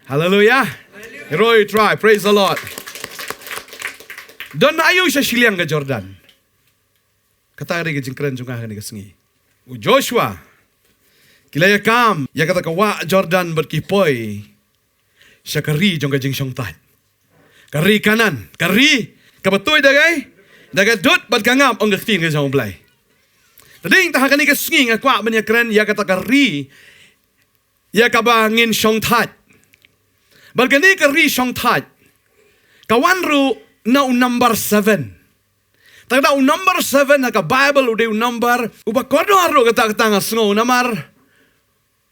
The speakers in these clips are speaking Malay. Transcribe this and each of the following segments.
Hallelujah. Roy try. Praise the Lord. Don ayo sa shiliang ke Jordan. Kata ri ke jingkren junga ni ke sengi. Joshua. Kilaya kam ya kata kawa Jordan berkipoi. Syakari jong ke jing syong tat. Kari kanan, kari kabatoy dagay. Dagat dot bat kangam ong gaktin ke jong blai. Tading tahakan ni ke sengi ngakwa banya kren ya kata kari. Ya kabangin syong tat. Bergani kari syong tat. Kawan ru na number 7. Tagda number 7 na ka Bible udah number uba kodo aro kata nga sngo namar.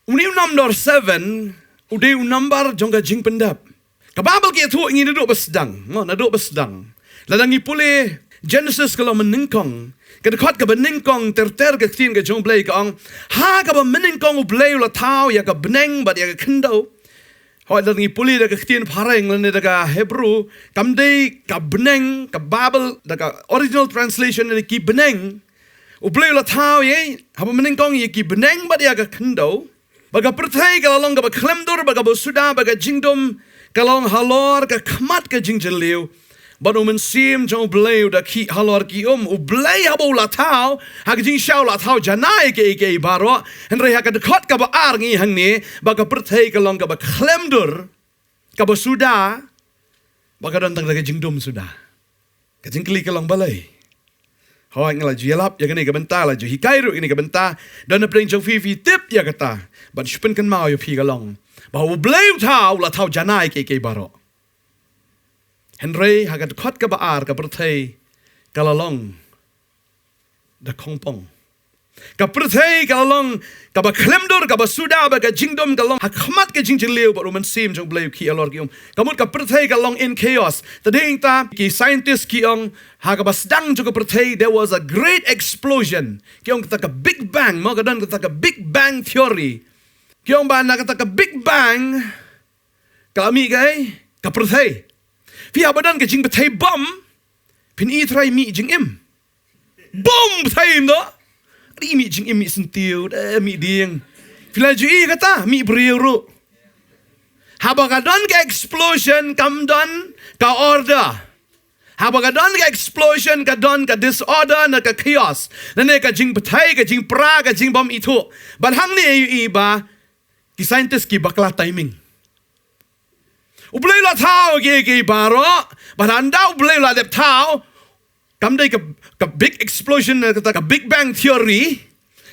Number 7 udah number jongga jing pendap. Ka Bible ki tu ingin duduk bersedang. Mo na duduk bersedang. Ladangi pule Jenesis kalau meningkong. Kedekot ka beningkong ter ke tin ke jong blai ka ong. Ha ka beningkong u blai la tau ya ka beneng bat ya ka kendo. Hoi ladangi puli da ka tin pareng lane da ka Hebrew kamdei ka beneng ka Bible da ka original translation da ki beneng. U blai la tau ye ha beningkong ye ki beneng bat ya ka kendo. Baga pertai ka long ka ba klemdor baga bo suda baga jingdom ka long halor ka kmat ka jingjeliu. But mensim jong bleu da ki halor ki u blei habo la tau ha jing shau la tau janai ke baro henry ha ka dekot ka ba ar ngi hang ni ba ka perthai ka long ka ba klemdur ka ba suda ba ka dantang da jing dum suda ka jing kli ka long balai ho ngala jialap ya ka ni ka benta la ju hikairu ini ka benta dan na pring jong fi tip ya kata ba spen kan mau yo pi ka long ba u bleu tau la tau janai ke baro Henry hagat kot ka baar ka perthai kalalong da kongpong. Ka perthai kalalong ka ba klemdor ka ba suda ba ka jingdom kalong hakmat ka jingjeliu ba roman sim jong bleu ki alor ki kamut ka perthai kalong in chaos. Tading ta ki scientist ki ong ha ka ba sedang jo ka perthai there was a great explosion. Ki ong kata ka big bang mo ka dan kata ka big bang theory. Ki ong ba na kata ka big bang kalami kai ka perthai. Pia badan ke jing betai bom pin i try mi jing im bom betai im do ri mi jing im mi sentiu mi ding pila ju i kata mi briuru habagadon ke explosion kam don ka order habagadon ke explosion ka don ka disorder na ka chaos nane ka jing betai ka jing pra ka jing bom itu ban hang ni i ba ki scientist ki bakla timing Ublay la tau ke baro, baranda ublay la dep tau, kamday ka big explosion ka big bang theory,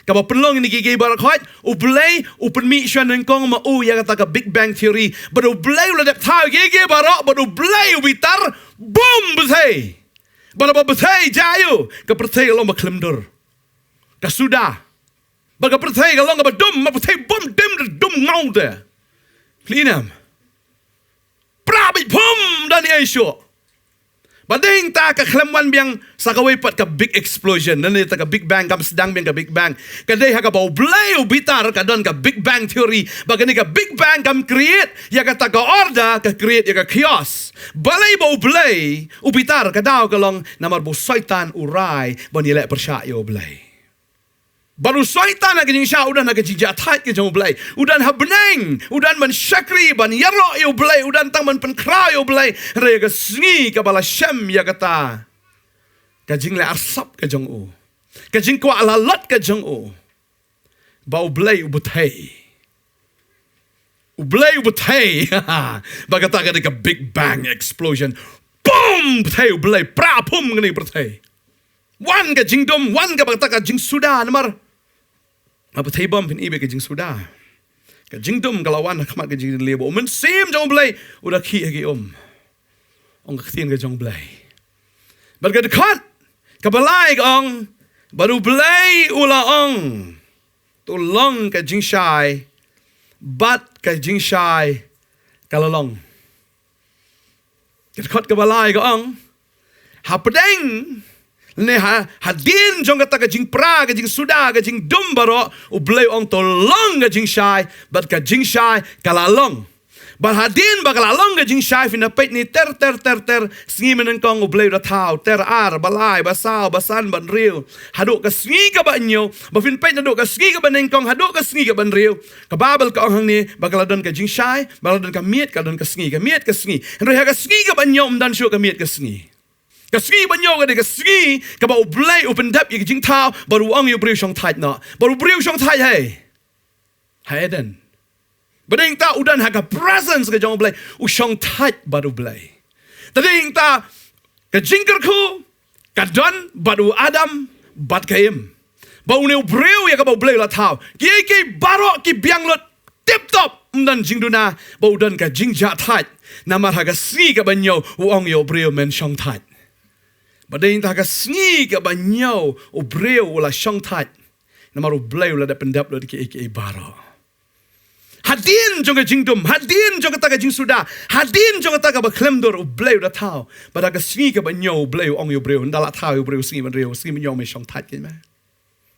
ka ba penlong ni ke baro khot, ublay upen mi shan kong ma u ya ka big bang theory, but ublay la dep tau ke baro, but ublay ubitar boom betay. Bara ba betay jayu, ka pertay long ba klemdur. Ka suda. Ba ka pertay ka long ba dum, ma betay bom dum ngau de. Cleanam. Prabit pum dan Yesu. Bading ta ka klemwan biang sakaway pat ka big explosion dan ta ka big bang kam sedang biang ka big bang. Kadai ha ka bau blay bitar ka don ka big bang theory. Bagani ka big bang kam create ya ka ta ka order ka create ya ka chaos. Balay bau blay ubitar ka daw ka long namar bu syaitan urai banilek persyayo blay. Baru syaitan nak jing sya udan nak jing jatat ke jong blai udan habneng udan ban syakri ban yaro yo blai udan tang ban penkra yo blai re ga sngi ka bala syam ya kata ka jing le arsap ka jong u ka jing kwa la lot ka jong u bau blai ubutai ba kata ka big bang explosion boom butai blai pra pum ngani butai wan ka jing dom wan ka kata ka jing suda namar apa thai bom pin ibe ke jing suda ka jing dum galawan khamat ke jing lebo men sim jong blai udah khi ke ong ka thien ke jong blai bar ka dekat ka balai ong baru blai ula ong tu long ka jing shai bat ka jing shai kalalong dekat ka balai ong hapdeng ne hadin jong kata ka jing pra ka jing suda ka jing dum baro u blai ong to long ka jing shai but ka jing shai kalalong Bahadin bagalalong ka jing syai finapit ni ter sngi menengkong ublay da tau ter balai basau basan ban riu haduk ka sngi ka banyo bafin pet haduk ka sngi ka banengkong haduk ka sngi ka ban riu ka babel ka hang ni bagaladon ka jing syai bagaladon ka miet ka don ka sngi ka miet ka sngi henry ka sngi ka banyo dan syu ka miet ka sngi ka sngi banyo ka de ka sngi ka ba ublay upendap ye jing tau baru ang yu briu shong tait na baru briu shong tait hey den Bading ta udan haga presence ke jong blay ushong tait baru blay. Tading ta ke jingker ku kadon baru Adam bat kaim. Bau ne breu ya ka bau blay la tau. Ki barok ki biang lot tip top dan jingduna bau dan ka jingja tait. Namar haga sni ka banyo uong yo breu men shong tait. Bading ta haga sni ka banyo u breu la shong tait. Namar u blay la da pendap lo ki barok. Hadin jong jingdum, hadin jong ta jing suda, hadin jong ta baklemdor u bleu da tau. Bada ka sngi ka banyo bleu ong yo breu ndala tau yo breu sngi ban reu sngi banyo me shong tat ke ma.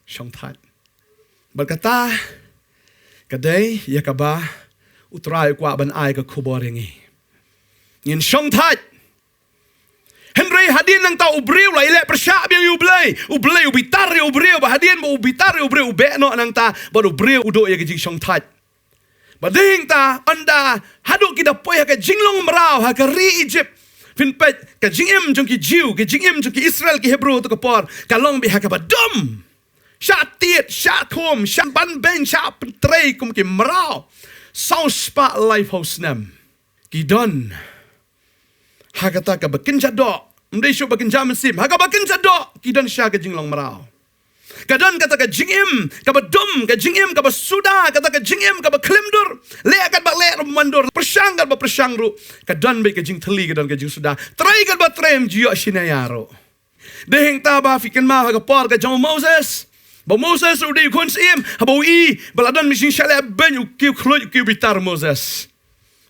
Shong tat. Berkata kadai ya ka ba utrai kwa ban ai ka kuboringi. Ngin shong tat. Henry hadin nang tau ubreu la ile persya biang ublei ubitar ubreu ba hadin ba ubitar ubreu be no nang ta ba ubreu udo ya ka jing shong tat. Bading ta anda haduk kita poy ha ka jinglong merau ha ka ri Egypt fin pet ka jingim jong ki Jew ka jingim jong ki Israel ki Hebrew to ka por ka long bi ha ka badum sha tiet sha kom sha ban ben sha trei kum ki merau sau spa life house nam ki don ha ka ta ka bakin jado mdei shu bakin jam sim ha ka bakin jado ki don sha ka jinglong merau Kadon kata ka jingim, ka badum, ka jingim, ka basuda, kata ka jingim, ka baklimdur, le kat ba le mandur, persang kat ba persang ru, kadon be ka jing teli kadon ka jing suda, trai kat ba trem jiyo sinayaro. Dehing ta ba fikin ma ka por ka jong Moses, ba Moses u di kun sim, ha ba i, baladon mising shale ben u kiu khlo kiu bitar Moses.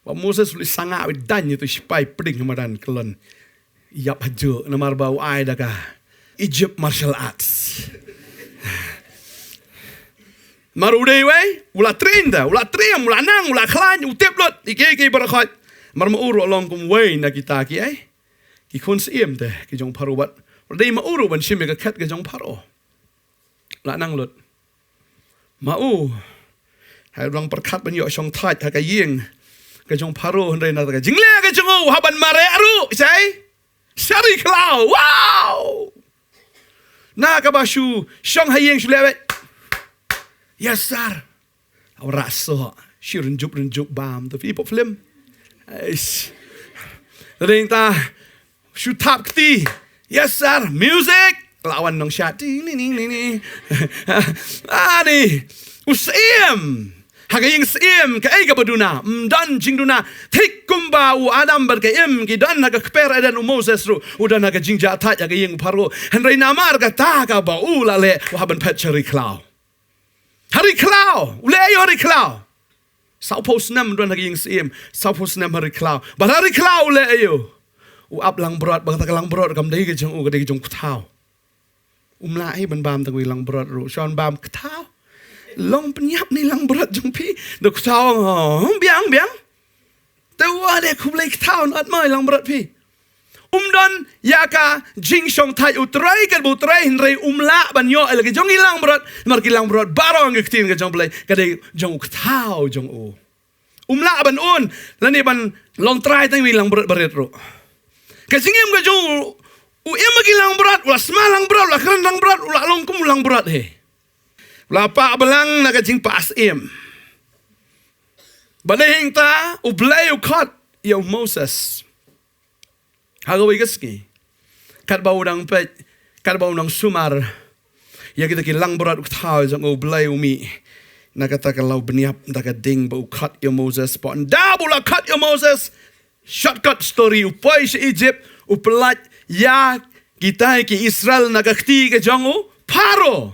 Ba Moses li sanga wi dan itu sipai pring hamadan kelon. Yap hajo namar bau ai da ka. Egypt martial arts. Marudei wei, ula trinda, ula triam, ula nang, ula klan, utip lot, iki barakat. Mar mauro long kum wei na kita ki ki kun siem te ki jong paro bat. Dei mauro ban sim ka kat ka jong paro. La nang lot. Mau hai rong perkat ban yo shong tait ha ka ying ka jong paro hendai na ka jingle ka jong ha ban mare aru sai. Shari klau. Wow. Na ka basu shong hayeng shule. Yes sir. Awak rasa si renjuk bam tu fi pop film. Aish. Ring ta shoot tap kti. Yes sir. Music. Lawan nong syat. Ni. Ani. Usiem. Hagayeng siem ka ay ka baduna. Dan jingduna. Tik kumba u Adam berkaim ki dan naga kper dan Moses ru. Udan naga jingja tat hagayeng paro. Henry namar ka ta ka ba u lale wahaban petcheri klau. Hari klau, ulay hari klau. Sao pos nam don haging sim, sao pos nam hari klau. But hari klau ulay yo. Up lang brot, bang lang brot kam dai ke jong u ke dai jong kthao. Lai ban bam tang wi lang brot ru, shon bam kthao. Long penyap ni lang brot jong pi, do kthao biang. Te wa de kublai kthao not mai lang brot pi. Don yaka jing shong tai utrai kan butrai hinrei la banyo lagi jong ilang berat mar kilang berat barong ngektin ke jong blai kadai jong kthao jong u la ban un lani ban long trai tang ilang berat ro ka jingim ke jong u ilang berat ula smalang berat ula kerandang berat ula long kum ulang berat he ula pa belang na ka jing pas badeng ta u blai u khat yo Moses Hagawai gaski. Kat bau nang pet, kat bau nang sumar. Ya kita kilang berat uktau jang o blai umi. Nakata kalau beniap taka ding bau kat ya Moses. Pa anda bula kat ya Moses. Shortcut story upai si Egypt upelat ya kita ki Israel nagakti ke jang o paro.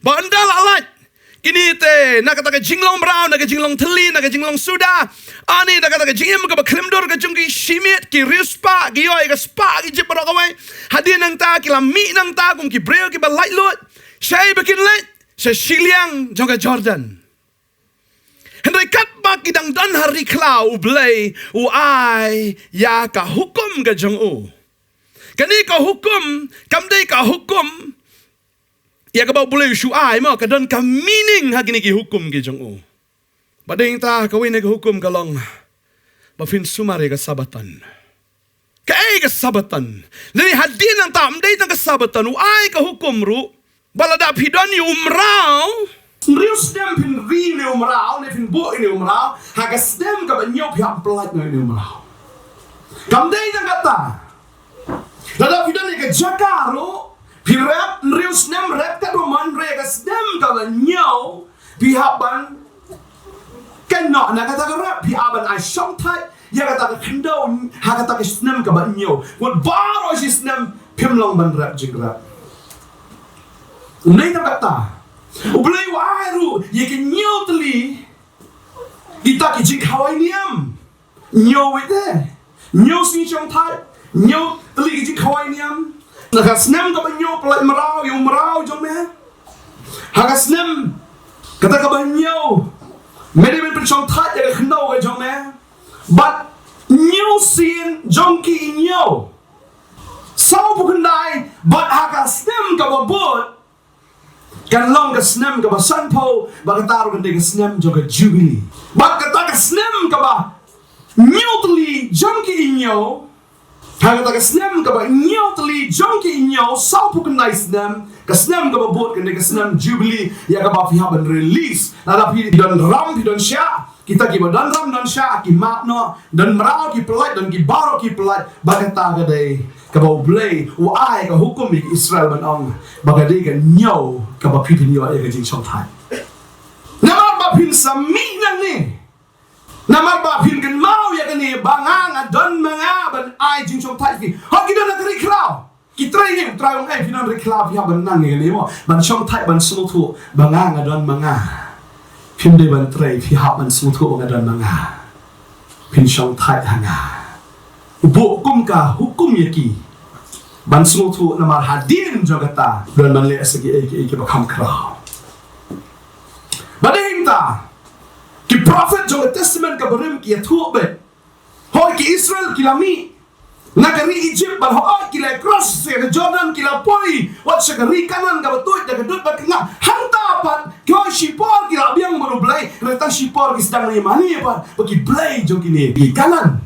Ba anda lalat. Kini te nakata jinglong brown, naga jinglong teli, naga jinglong suda. Ani nakata jingim ka baklimdor ka jungki shimit ki rispa ki yoy ka spa ki jipro ka wai. Hadin nang ta ki lami nang ta kum ki breo ki ba light lot. Shay bakin light sa shiliang jong ka Jordan. Hendai kat bak idang dan hari klau ublay uai ya ka hukum ka jong u. Kani ka hukum, kamdai ka hukum. Ya ka ba boleh syuai mo ka dan ka meaning hagini ki hukum ki jong u. Bading ta kawin ka hukum kalong bafin sumari ka sabatan. Kai ka sabatan. Lani hadin ang ta amdai tang ka sabatan uai ka hukum ru. Balada pidon yu umrau. Rius dem pin ri ni umrau, ne pin bo ni umrau. Hagas dem ka ba nyop ya pelat ni umrau. Kamdai tang kata. Lada pidon ni ka jakaru. Pirap rius nem rep ka roman regas dem ka ba nyau. Pihaban kenok na kata ka rep. Pihaban ay syong tai. Ya kata ka kendo. Ha kata ka snem ka ba nyau. Wat baro si snem pimlong ban rep jing rep. Unai tam kata. Ublay wairu. Ye ke nyau teli. Kita ki jing kawai niam. Nyau ite. Nyau si syong tai. Nyau teli ki jing kawai niam. Nagasnem ka ba nyau pelai merau. Yung merau jong me. Hagasnem. Kata ka ba nyau. Mede men pensyong tai. Ya ke kendo ka jong me. But nyau sin jong ki nyau. Sao bukan dai. But hagasnem ka ba bot. Kan long ka snem ka ba sanpo. Baka taro kan ka snem jong ka jubilee. Baka kata ka snem ka ba. Nyau teli jong ki nyau. Hanggang taga snem ka ba inyo tali jonki inyo sao pukan na snem ka snem ka ba bot ka snem jubilee ya ka ba fihaban release nada pi don ram pi don sya kita ki ba don ram don sya ki mak no don merau ki pelai don ki baro ki pelai baga taga dai ka ba blay u ai ka hukum ki Israel ban ong baga dai ka nyo ka ba pi nyo ya ka jing chong thai namar ba pin sami nang ni Namar ba pin kan mau ya kani bangang adon manga ban ai jing chong tai ki ha ki don na kri klau ki trai ni trai ong ai pinan ri klau pi ha ban nang ni mo ban chong tai ban sumu tu bangang adon manga pin de ban trai pi ha ban sumu tu ong adon manga pin chong tai hanga bu kum ka hukum ya ki ban sumu tu namar hadin jogata don ban le asagi ai ki ba kham khrao bading ta Ki prophet jong testament ka barim ki athu be. Hoy ki Israel ki lami. Nagari Egypt ban hoy ki la cross se Jordan ki la poi. Wat se gari kanan ka batut da dut ba nga. Hanta pan ki hoy shipor ki la biang baru blai. Reta shipor ki sedang ni mani pan. Ki blai jong ki ni ki kanan.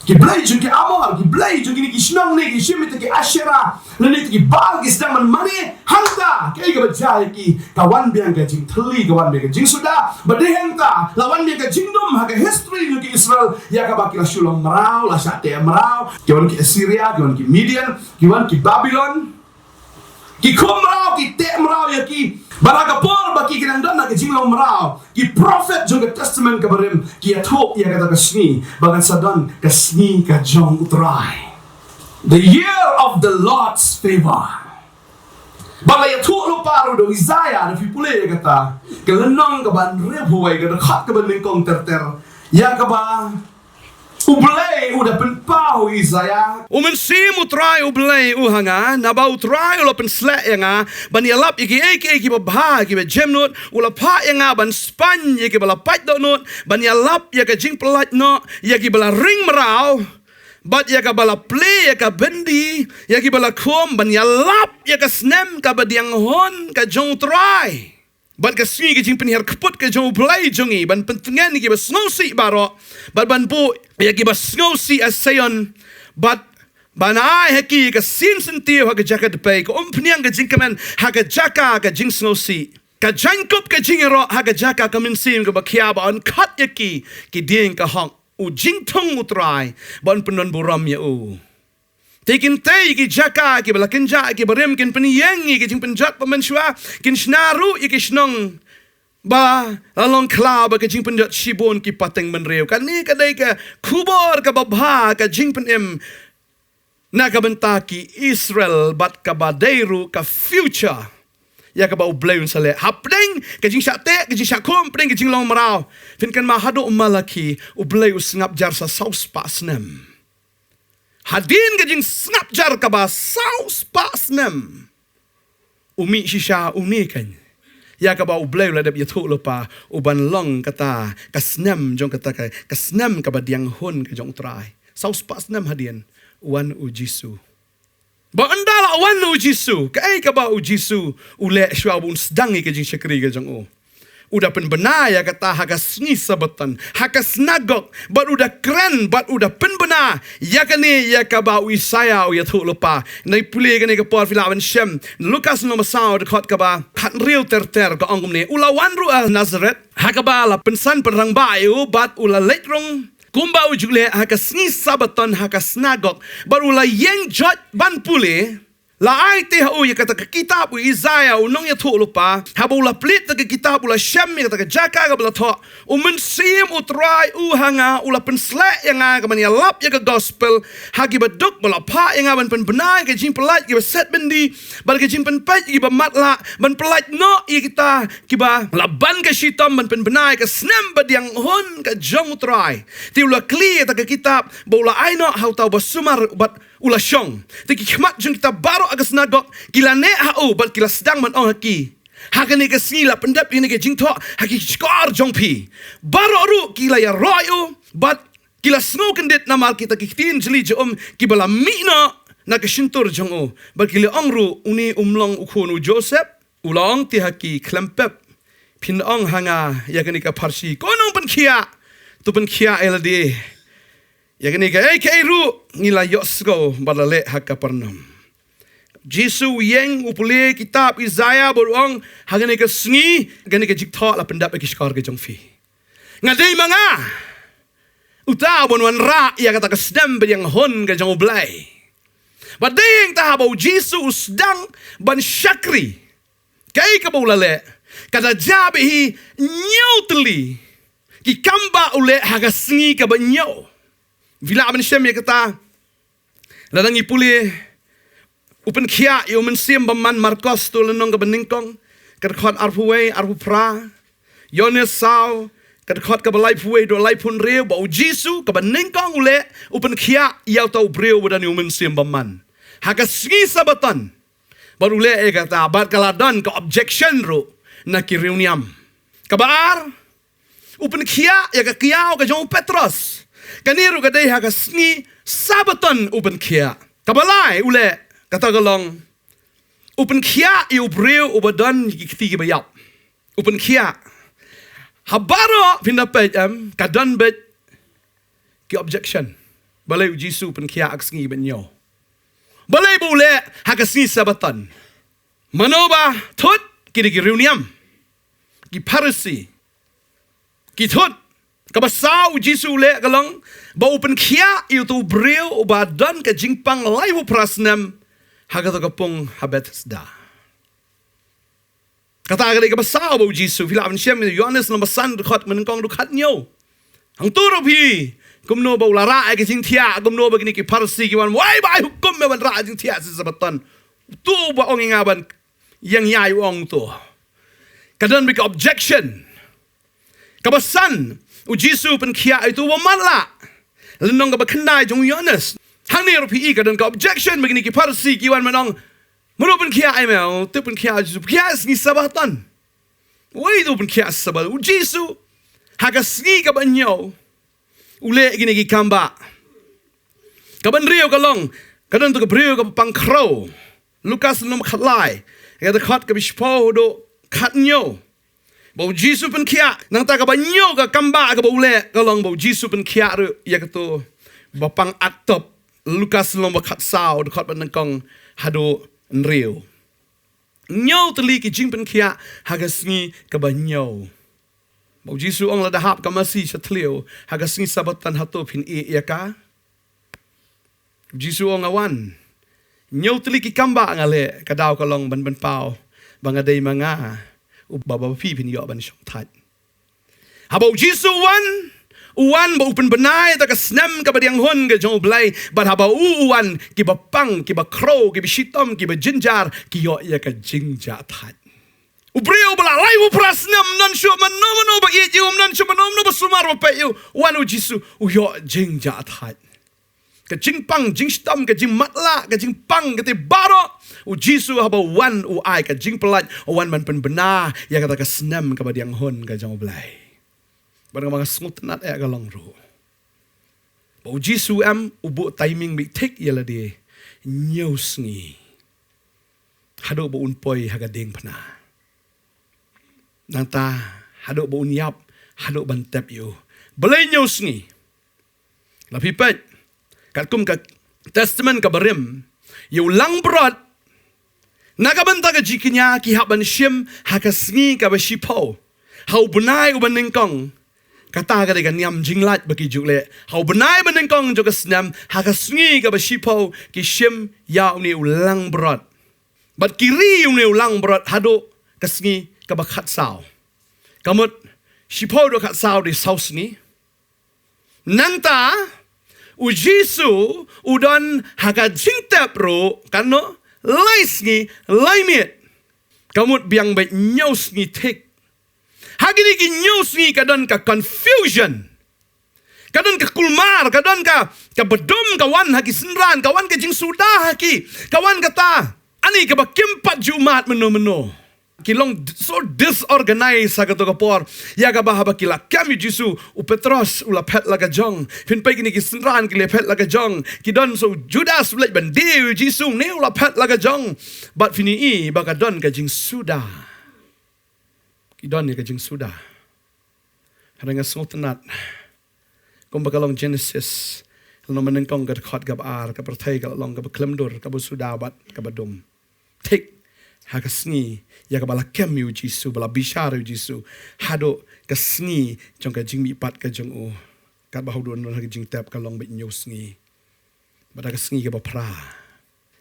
Ki blai jong ki amor ki blai jong ki Shillong ni ki shimit ki Asherah. Nani ki bal ki sedang man mani hanta. Kai ka bajai ki kawan biang ka jing thli kawan biang ka jing suda. Badehenta lawan biang ka jingdom ha ka history ni ki Israel ya ka bakila Shillong merau la sate merau. Kiwan ki Assyria, kiwan ki Midian, kiwan ki Babylon. Ki kumrau ki te merau ya ki barakapor baki kinang don na ki jinglong merau. Ki prophet jong ka testament ka barim ki athop ya kata ka sni bagan sadon ka sni ka jong utrai. The year of the Lord's favor. Bagay athop lo paru do Isaiah na pipule kata kelenong ka ban rebuai ka khat ka ban lingkong terter ya ka ba ublay udah penpau Isaiah. Umensim utrai ublay uhanga naba utrai ulo penslek yanga ban yalap iki iki babha iki jemnut ula pa yanga ban span iki bala pat donut ban yalap ya ka jing pelat no ya ki bala ring merau bat ya ka bala play ya ka bendi ya ki bala kum ban yalap ya ka snem ka badiang hon ka jong utrai ban ka sni ki jing penhir keput ka jong ublay jongi ban pentengan iki bas ngosi baro ban bu ya ki bas ngosi asayon bat banai haki ka sin sentiu ha ka jaka de pe ka umpniang ka jing kamen ha ka jaka ka jing ngosi ka jangkup ka jing ro ha ka jaka ka min sim ka bakia ba on khat ya ki ding ka hong u jing thong utrai ban penon buram ya u Tekin te ki jaka ki bala kenja ki barim kin peniyeng ki jing penjat pemensua kin snaru ki snong ba along kla ba ka jing penjat shibon ki pateng menreu kan ni kadai ka kubor ka babha ka jing penem na ka benta ki Israel bat ka badairu ka future ya ka ba ubleun sale hapdeng ka jing shate ka jing shakom pdeng ka jing long marau fin kan ma hadu malaki ubleu sngap jar sa saus pa snem Hadin ka jing snap jar ka ba saus pa snem umi shisha uni kan ya ka ba ublay la dep yathuk lupa uban long kata kasnem jong kata kasnem ka ba diang hun ka jong trai saus pas nem hadian wan u Jisu ba andala wan u Jisu ka ba u Jisu ule shwa bun sdangi ka jing shakri ka jong o udah penbenaya kata hagas ni sabatan hagas nagok but udah keren but udah penbena ya kani ya kabau Isaya ya thu lupa nai puli kani ka por filawan shem Lukas nomor 1 dekat kaba khat real ter ka angum ni ulawan ru Nazareth hakaba la pensan perang bayu but ula letrong kumba ujule hagas ni sabatan hagas nagok but ula yeng jot ban puli la ai te ha ya kata kitab Isaiah unong ya thu lupa habu la plit ta kitab ula shem ya kata jaka ka bla tho men sim utrai hanga ula pensle yang ka man ya lap ya ka gospel hagi baduk bala pa yang ban pen benai ka jing pelat ki set bendi bal ka jing pen pai ki ba matla ban pelat no ya kita ki ba la ban ka shitam ban pen benai ka snem badiang hon ka jong utrai ti ula clear ta kitab bola ai no how tau basumar bat ula syong tiki khmat jung kita baro agas nagok kila ne hau bal kila sedang man ong haki hakani ka sila pendap ini ke jing tho haki skor jong pi baro ru kila ya royu bat kila snow kendit namal kita kitin jeli jom kibala mina na ka shintur jong o bal kila ong ru uni umlong ukhonu Joseph ulong ti haki klempep pin ong hanga yakani ka parsi konong pen khia tu pen khia elade ya kini ka ru ngila yosgo balale hakapernam Jisu yeng upule kitab Isaiah borong hagani ka sngi gani ka jikthok la pendap ki skor ke jongfi ngadei manga uta bonwan ra ya kata ka sdam be yang hon ka jong blai badeng ta habo Jisu usdang ban shakri kai ka bolale kata jabe hi nyotli ki kamba ule haga sngi ka banyo Vila aban shem ya kata ladang ipuli upen khia yo men sim baman Marcos tu lenong ka beningkong kadkhot arpuwe arpupra Yones sao kadkhot ka balai puwe do lai pun reu ba Jisu ka beningkong ule upen khia ya tau breu badani umen sim baman haka sgi sabatan baru le kata bat kaladan ka objection ro na ki reuniam kabar upen khia ya ka kiao ka jong Petros kaniru kadai haga sngi sabaton upen khia kabalai ule kata galong upen khia i ubreu ubadan ki ki bayap upen khia habaro pindapai kadan bet ki objection balai Jisu upen khia ak sngi benyo balai bule haga sngi sabaton manoba thut ki reuniam ki parisi ki thut kabasau Jisu le galong ba upen khia iu tu breu ba dan ka jingpang laihu prasnem haga to kapong habet sda kata agak kabasau ba Jisu fila an shem Yohanes nomor 1 khot menengkong du khat nyo hang tu ro phi kumno ba ulara ai ka jing thia kumno ba kini ki parsi ki wan wai ba hukum me ban ra jing thia si sabatan tu ba ong ngaban yang yai ong tu kadan bi objection kabasan Jisu pen khia itu wamatla lenong ka bakhandai jong Yohanes hangni ro phi ka dan ka objection begini ki parsi ki wan manong mano pen khia ai mel tu pen khia Jisu khia ni sabatan wai tu pen khia sabat Jisu haga sgi ka banyo ule gini ki kamba ka ban rio ka long ka dan tu ka brio ka pangkro Lukas nom khatlai ya da khat ka bispo do khatnyo bau Jisu pen khia nang ta ka banyo ka kamba ka bole ka long bau Jisu pen khia ru ya ka to bapang atop Lukas lom khat sao de khat ban kong hado nrio nyo tli ki jing pen khia haga sngi ka banyo bau Jisu ong la da hap ka masi chatlio haga sngi sabatan hato phin ya ka Jisu ong awan nyo tli ki kamba ngale ka daw ka long ban pau bangadei manga ubaba phi phin yo ban shong that habau Jisu wan ba upen benai ta ka snem ka badiang hon ka jong blai but habau wan ki ba pang ki ba kro ki ba shitom ki ba jinjar ki yo ya ka jingja that ubreu bala lai u prasnem nan shu man no ba ye ju nan shu man no ba sumar ba pe yu wan u Jisu u yo jingja that ka jing pang jing stam ka jing matla ka jing pang ka te baro u Jisu haba wan u ai ka jing pelat u wan man pen bena ya kata ka senam ka badiang hon ka jang blai barang mga sngut nat e ka long ru ba u Jisu am u bu timing mi tek yala de news ngi hado ba un poi haga ding pana nanta hado ba un yap hado ban tap you belai news ngi lapi pet kat kum ka testament ka barim yu lang brot nakabanta ka jikinya ki haban shim hakasngi ka ba shipo hau bunai u baning kong kata ka de niam jinglat baki jukle hau bunai baning kong jo ka snam hakasngi ka ba shipo ki shim ya ni u lang brot bat kiri u ni u lang brot hado kasngi ka ba khat sao kamut shipo do khat sao de sausni nanta u Jisu udon haga jingtap ro kano laisngi laimit kamut biang bet nyosngi tek hagini ki nyosngi kadon ka confusion kadon ka kulmar kadon ka bedum kawan haki senran kawan ka jing sudah haki kawan kata ani ka bakimpat jumat meno kilong so disorganized saga to kapor ya ka bahaba kila kami Jisu u Petros ula pet laga jong fin pai kini kisenran kile pet laga jong kidon so Judas ulai bandiu Jisu ne ula pet laga jong but fini I baka don ka jing suda kidon ka jing suda haranga sotenat kum bakalong Jenesis no menengkong ka khot gab ar ka perthai ka long ka klemdur ka suda bat ka badum take hakasni ya ka bala kemu Jisu bala bisharu Jisu hado kasni jong ka jing mi pat ka jong o kat ba hodon ka jing tap ka long be nyosngi bada kasni ka ba pra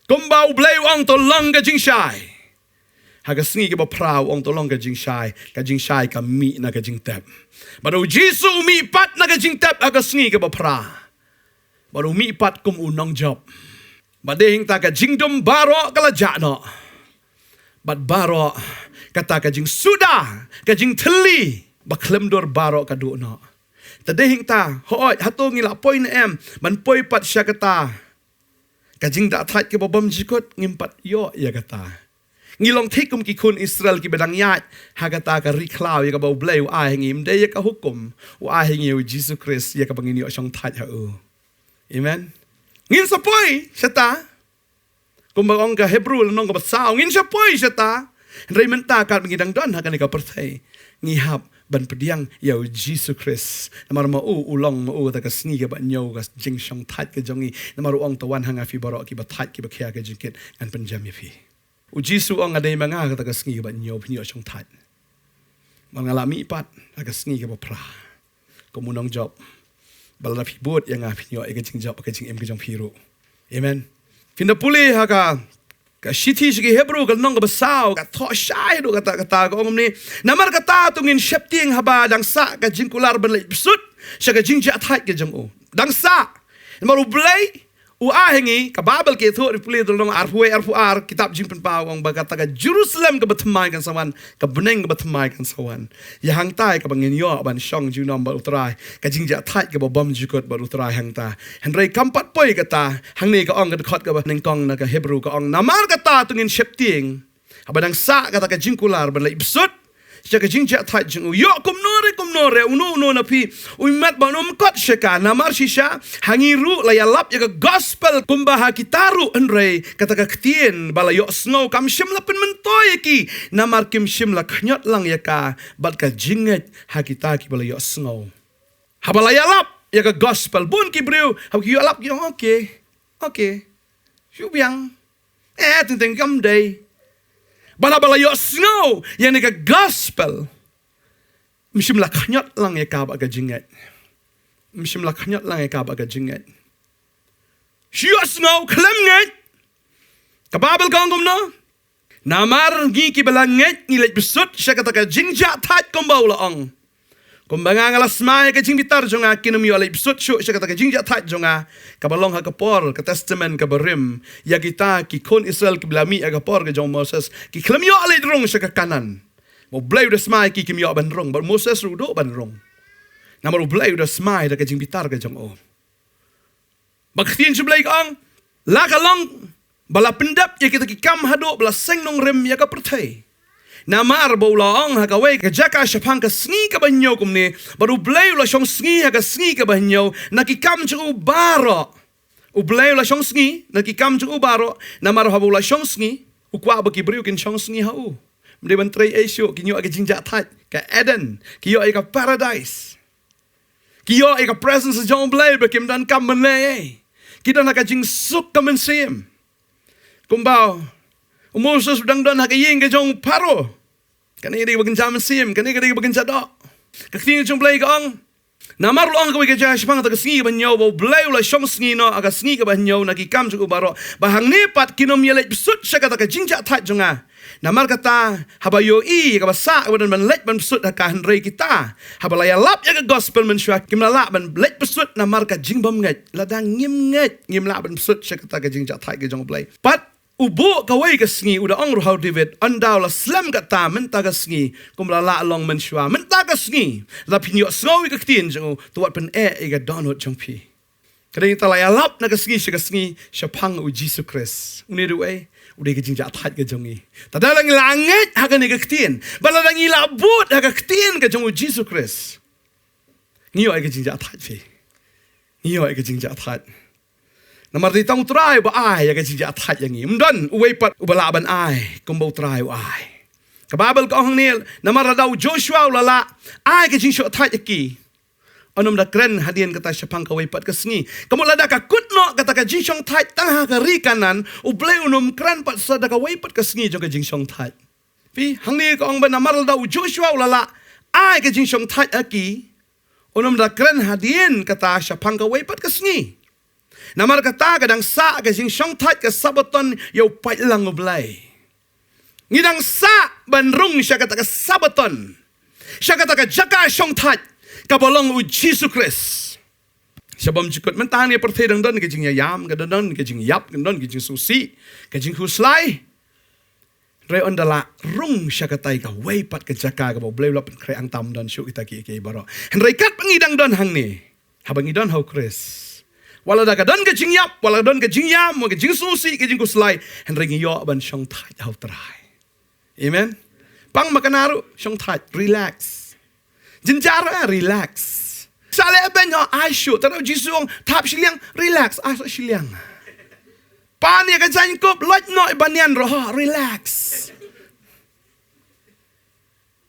kumbau blai ong to long ka jing shai hakasni ka ba pra ong to long ka jing shai ka mi na ka jing tap bada Jisu mi pat na ka jing tap hakasni ka ba pra bada mi pat kum unong job bada hing ta ka jing dum baro kala jano bat baro kata kajing sudah kajing teli baklemdor baro kadu no tadehing ta hoi hato ngila poi na em man poi pat sya kata kajing da that ke bobam jikot ngimpat yo ya kata ngilong thikum ki kun Israel ki bedang yat ha kata ka riklaw ya ka bau bleu a hingim de ya ka hukum wa hingi Jesus Christ ya ka bangini syong that ha amen ngin sa poi syata kumbang ka Hebrew nong ka basao ngin siya poy siya ta Raymond ta kat mengidang don hakan ka perthai ngihap ban pediang ya Jesus Christ namar mau ulong mau ta ka sni ka ba nyo ka jing shong that ka jongi namar ong tawan hanga fi baro ki ba that ki ba khya ka jingkit an panjam fi u Jesus ong adai manga ka ta ka sni ka ba nyo pnyo shong that mangala mi pat ka sni ka ba pra komunong job balna fi bot yang a pnyo ka jing job ka jing em ka jong fi ro amen Finda puli haka ka shiti shiki Hebrew ka nong ka basao ka tho shai do kata ka ong ni namar kata tungin shepting haba dang sa ka jingkular ben lai sut sya ka jingja thai ka jong o dang sa maru blai u ahengi ka babel ke tho puli do nong ar kitab jingpen pa ong ba kata ka Jerusalem ka batmai kan sawan ka beneng ka batmai kan sawan ya hang tai ka bangin yo ban shong ju nom ba utrai ka jingja thai ka bom jikot ba utrai hang ta henrei kampat poi kata hang ni ka ong ka khot ka ba ning kong na ka Hebrew ka ong namar kata tungin shepting abadang sa kata ka jingkular ban lai ibsut siya ka jingja thai jing yo kumnore uno na pi umat ba nom kot syaka namar shisha hangiru layalap ya ka gospel kumbaha kitaru enrei kata ka ktien bala yo snow kam shimla pen mentoy ki namar kim shimla khnyot lang ya ka bat ka jinget hakita ki bala yo snow habala yalap ya ka gospel bun ki breu ha ki yalap ki okay syubyang tenteng kam day bala-bala yo snow yang ni ka gospel mishim la khanyat lang ya ka ba ka jinget mishim la khanyat lang ya ka ba ka jinget shio snow klem nget ka babel kang kom no namar gi ki bala nget ni lek besut sya kata ka jingja that kom ba la ong kumbanga ngalas mai ka jing bitar jonga kinum yo lek besut syu sya kata ka jingja that jonga ka balong ha ka por ka testament ka berim ya kita ki kon Israel ki blami aga por ka jong Moses ki klem yo le drong sya ka kanan mo blai de smai ki kim yo ban rong but Moses rudo ban rong namar blai de smai da ka jing bitar ka jong o Bakhtien jublay kaong la kalong bala pendap ya kita kikam hado bala seng Nongkhryiem ya ka perthai. Namar baulaong hakaway ka jaka syapang ka sngi ka banyo kumni baru blay la syong sngi ka sngi ka banyo nakikam chu baro ublay la syong sngi nakikam chu baro namar habula syong sngi ukwa baki briu kin syong sngi hau mde bantrai aisyo kinyo aga jinja that ka Eden kiyo ay ka paradise kiyo ay ka presence of John blay bakim dan kam manlay kita nak jing suk ka mensim kumbao Moses dang hakaying ka jong paro. Kanina di bagan jaman sim, kanina di bagan jado. Kakting jong play kaong. Namar lo ang kaway ka jaya sipang taga sngi banyaw bo blay ula syong sngi no aga sngi ka banyaw nakikam jong ubaro. Bahang nipat kinom yelet besut siya kata ka jinja tat jonga. Namar kata habayo i ka basa wadan man let ban besut ka handray kita. Habalaya lap ya ka gospel man sywa kimla ban let besut namar ka jingbam nget ladang ngim la ban besut siya kata ka jinja tat ka jong play. Pat ubo kaway ka sngi uda ang ruhaw David andaw la slam kata menta ka sngi kumla la long mensywa menta ka sngi la pinyo snawi ka ktin jang tuwat pen ka donot jang pi kadang ita la yalap na ka sngi siya pang u Jesus Christ uniru udah ka jingja athat ka jangi tadalang langit ha ka ni ka ktin baladang ilabot ha ka ktin ka jang u Jesus Christ ngiyo ay ka jingja athat pi ngiyo ay ka jingja athat Namar di tong try ba ay ka jinja athat yang ni mdan uway pat ubalaban ay kumbau try ay kababel ka hang nil namar daw Joshua ulala ay ka jinja athat yaki anom da kren hadian kata syapang ka way pat ka sngi kamula da ka kutno kata ka jinjong that tang ha ka ri kanan ublay unom kren pat sa da ka way pat ka sngi jong ka jinjong that pi hang ni ka ong ba namar daw Joshua ulala ay ka jinjong that yaki anom da kren hadian kata syapang ka way pat ka sngi Namar kata kadang sa ka jing syong tat ka sabaton yaw pait lang ublay. Ngidang sa banrung siya kata ka sabaton. Siya kata ka jaka syong tat ka bolong u Jesus Christ. Siya bam jikot mentang ni perthe dang don ka jing yam ka don ka jing yap ka don ka jing susi ka jing huslay. Re ondala rung siya kata ka way pat ka jaka ka bolay lop kre ang tam don syu kita ki baro. Henry kat pangidang don hang ni. Habang idon how Chris. Wala da ka don ka jing yap, wala don ka jing yam, ka jing susi, ka jing kuslay, henry ngiyo ban syong tat how try. Amen? Pang makanaro, syong tat, relax. Jinjara, relax. Sale ben yo, ay shoot, tanaw jisung, tap shiliang, relax, ay shiliang. Pani ka jang kop, lot no, ibanyan roho, relax.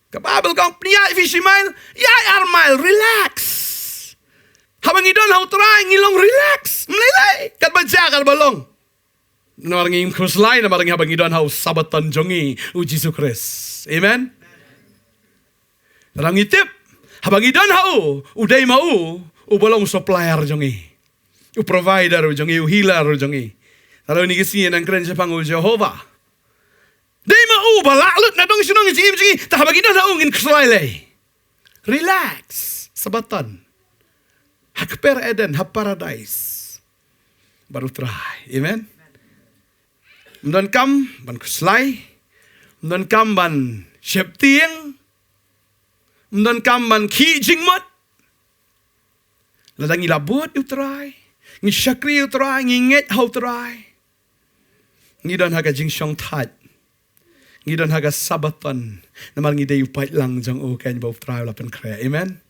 Kababel kong pniyay fishimail, yay armail, relax. Habang idon how try ngilong relax. Mlelay kat baja kal balong. Namar ngim kuslay na marang habang idon how sabatan jongi u Jesus Christ. Amen. Tarang itip habang idon how uday mau u balong supplier jongi. U provider jongi u healer jongi. Talo ni kasi nang kren sa pangu Jehovah. Day mau balalot na dong sinong jingi ta habang idon how ngin kuslay lay. Relax sabatan. Hakper Eden, ha paradise. Baru try. Amen. Mdan kam ban kuslay. Mdan kam ban syep tieng. Mdan kam ban ki jingmot. Ladang ilabot you try. Ngi syakri you try. Nginget how try. Ngidon haga jing syong tat. Ngidon haga sabaton. Namal ngide you pait lang jang o kanya bau try lapan kaya. Amen.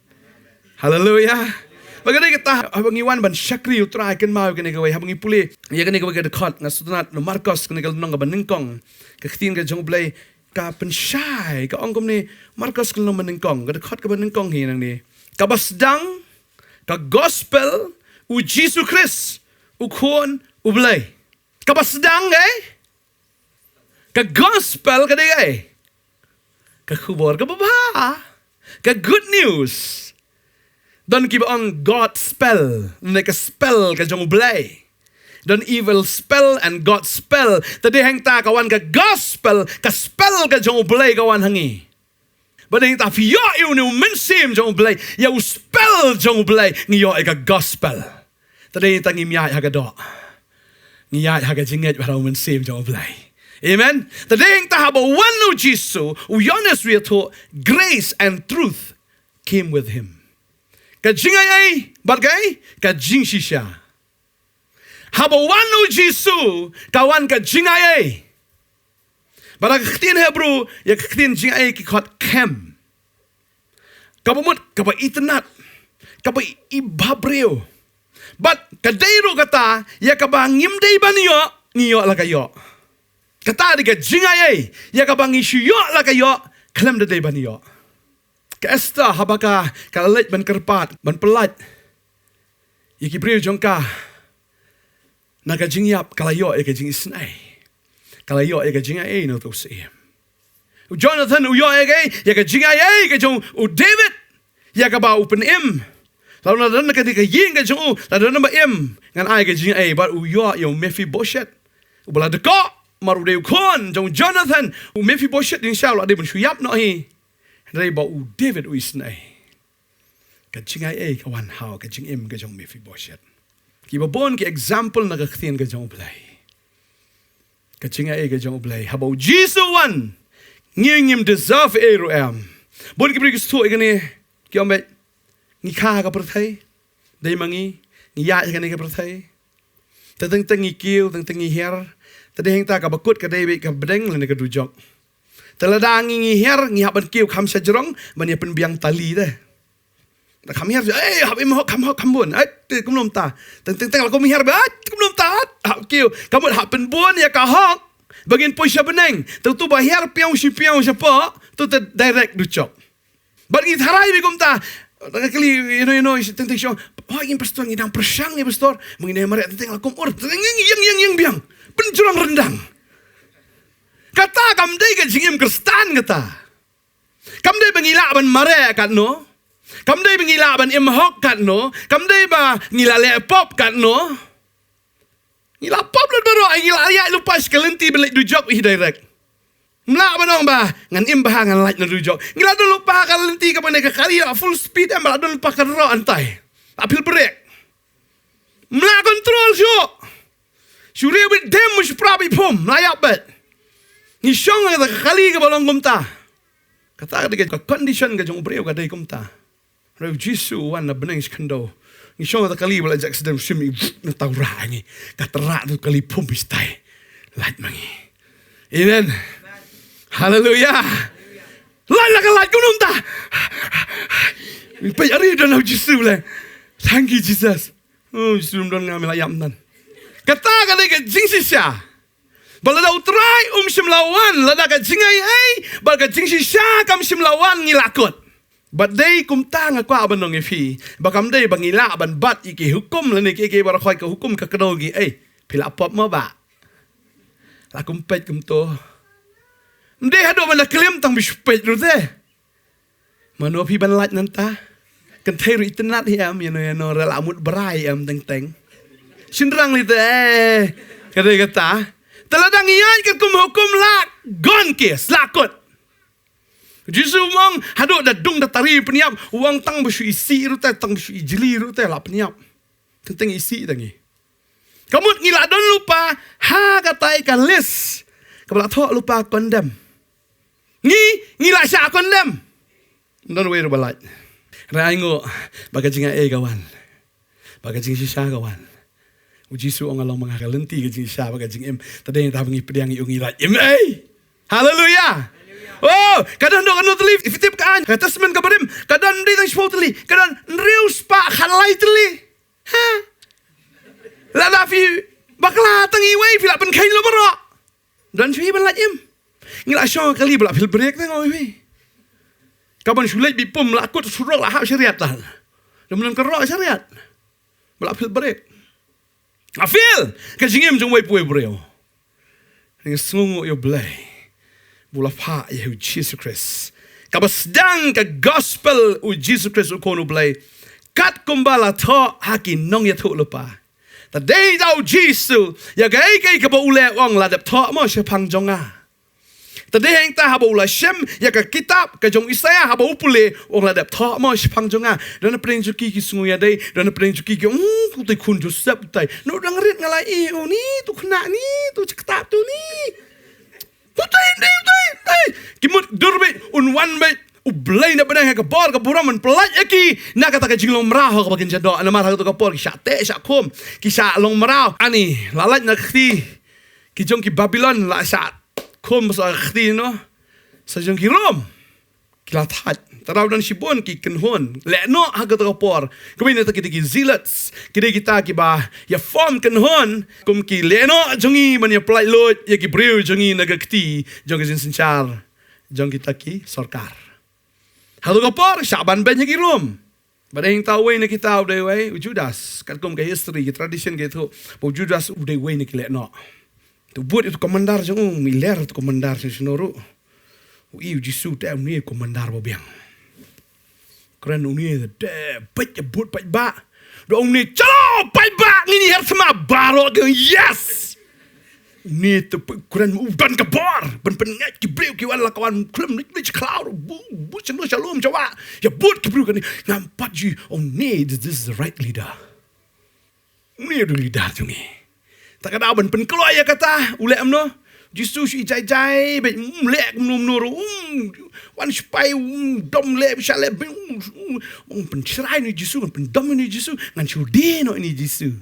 Hallelujah. Bagaimana kita habang iwan ban syakri utra kan mau kena gawai habang ipuli ya kena gawai dekat ngasutunat no Marcos kena galnong ka baningkong kaktin ka jong blay ka pensyai ka ongkom ni Marcos kena baningkong ka dekat ka baningkong hinang ni ka basdang ka gospel u Jesus Christ u kon u blay ka basdang ka gospel ka dai ka khubor ka baba ka good news. Don't keep on God spell. Like a spell ka jong blay. Don't evil spell and God spell. Tadi hang ta kawan ka gospel. Ka spell ka jong blay kawan hangi. Badang ta fiyo yu ni mensim jong blay. Ya spell jong blay. Ngiyo ay ka gospel. Tadi ta ngimyay haga do. Ngiyay haga jinget para mensim jong blay. Amen. Tadi hang ta haba wanu Jisu. Uyones to grace and truth came with him. Ka jingay ay, bagay, ka jing shisha. habawan u Jisu kawan ka jingai. Barang ketin Hebrew ya ketin jingai ki khot kem. Kabumut kaba internet. Kaba ibabreo. But kadairu kata ya kaba ngimdei baniyo niyo la kayo. Kata diga jingai ya kaba ngisyo la kayo klem de baniyo. Ka Esther habaka kalalet ban kerpat ban pelat. Iki breu jongka naga jingyap kalayo eka jing isnai. Kalayo eka jingai no to see. Jonathan uyo eka jingai eka jong u David ya ka ba upen im. Lalu nadan ka dika ying ka jong u nadan ba im ngan ai eka jingai ba uyo yo Mephibosheth. Ubala deko maru de kon jong Jonathan u Mephibosheth inshallah de bun shuyap no hi. Dai ba u David u isnai. Ka jingai ka wan hao ka jing im ka jong Mephibosheth. Ki ba bon ki example na ka khtien ka jong blai. Ka jingai ka jong blai. Habau Jisu wan ngim deserve ru am. Bon ki bri ki sto igani ki omet ni kha ka prathai. Dai mangi ni ya ka ni ka prathai. Ta teng teng ni kiu teng teng ni her. Ta de heng ta ka bakut ka dai ka bedeng le ka dujok. Ta la dang ni her ni ha ban kiu kham sa jrong ban ya pen biang tali de. Kami harus, hab im hok kambun, kumlom ta, teng la kami harus, kumlom ta, hab kiu, kamu hab penbun ya kahok, bagian poisha beneng, tu bahir piang siapa, tu direct ducok. Bagi tharai bikum ta, kali you know, teng show, ingin pastor ngidang persang ni pastor, menginai mereka teng la kum yang biang, penjurang rendang. Kata kamdai ke jingim Kristan kata, kamdai bengila ban mare kat no. Kamdai bengila ban imhok kat no. Kamdai ba ngila lepop kat no. Ngila pop lu baru ngila ayat lupa sekalenti belik dujok ih direct. Mlak banong ba ngan imbah ngan light na dujok. Ngila dun lupa kalenti ka pandai ka kali full speed am mlak dun lupa ka ro antai. Apil break. Mlak control syo. Syuri with them mus prabi pum layak bet. Ni syong ka kali ka balong kumta. Kata ka condition ka jong breu ka dai kumta. Rau Jisu wan na beneng skando. Ni syong ta kali bala jak sedem simi na taura ni. Katera tu kali pum pistai. Light mangi. Amen. Hallelujah. Light la light kunum ta. Pai ari dan Jisu le. Thank you Jesus. Oh Jisu don ngamil ayam nan. Kata kali ke jingsi sya. Bala da utrai simlawan lada ka jingai bala ka jingsi sya kam simlawan ngilakot. But day kumta nga kwa abanong ifi. Bakam day bangila ban bat iki hukum lani iki barakoy ka hukum ka kanogi pila pop mo ba? La kumpet kumto. Mde hado man la klim tang bispet rute. Mano pi ban lat nanta. Kan thai ri tenat hiam no rela mut brai am teng. Sindrang li te kadai kata. Teladang iyan kan hukum lak gon kes lakot. Jisu wang haduk dah dung dah tari peniap wang tang bersu isi rute tang bersu ijli rute lah peniap tentang isi tangi kamu ngila don lupa ha katai kan list kabla thok lupa condemn ngila sya condemn don way balat raingo baga jinga kawan baga jing sya kawan Jisu ong along mga kalenti ka jing sya baga jing em tadeng ta bangi pedang yung ngila hallelujah. Oh, kadang dok anu teli fitip kan. Kata semen kabarim, kadang dia tang sport teli, kadang rius pak halai teli. Ha? La da fi bakla tangi wei fi la pen kain lo baro. Dan fi ban lajim. Ngila syong kali bala fil break tang oi. Kaban sulai bi pum la kut surok la hak syariat lah. Demen kerok syariat. Bala fil break. Afil, ka jingim jong wei puai breo. Ni sungu yo blai. Bula pa ya Jesus Christ. Kaba sedang ke gospel u Jesus Christ u kono blai. Kat kumbala tho haki nong ya thu lupa. Ta day dau Jesus ya gai ka ba ule wang la dap tho mo she phang jonga. Ta day hang ta ha ba ula shem ya ka kitab ka jong Isaya ha ba upule wang la dap tho mo she phang jonga. Dan preng juki ki sungu ya day dan preng juki ki ku tai kun Joseph tai. No dang rit ngalai o ni tu khna ni tu kitab tu ni. Utai. Kimut durbe un wan be Ublay na benang ka bor ka buram man pelat aki na kata ka jinglong merah ka bagin jado ana marah tu ka por ki syak te syak kom ki syak long merah ani lalat na khti ki jong ki Babylon la syak kom sa khti no sa jong ki Rom ki la that taraw dan sibon ki kenhon le no ha ka por kami na ta ki zilats kita ki ba ya form kenhon kum ki le no jongi man ya pelat lot ya ki breu jongi na khti jong ki sinchar jong kita ki sarkar Halo kapor, syaban banyak irum. Pada yang tahu ni kita udah way Judas. Kat kom ke history, ke tradition ke tu. Bo Judas udah way ni kelek no. Tu buat itu komandar je miler tu komandar je senoru. Iu jisu tak ni komandar bobiang. Keren ni de baik buat baik ba. Dong ni calo baik ba ni har sama baro ke yes. Ni tu keren udan kapor. Ben ngat ki breu ki wala kawan klem ni cloud. Bu chalo shalom jawa. Ya but ki breu kan nampak ji ni this is the right leader. Ni du leader tu ni. Tak ada ben keluar ya kata ulek amno. Jisu si jai be lek num wan spai dom le shale pen cerai ni Jisu pen dom ni Jisu ngan chudi no ni Jisu.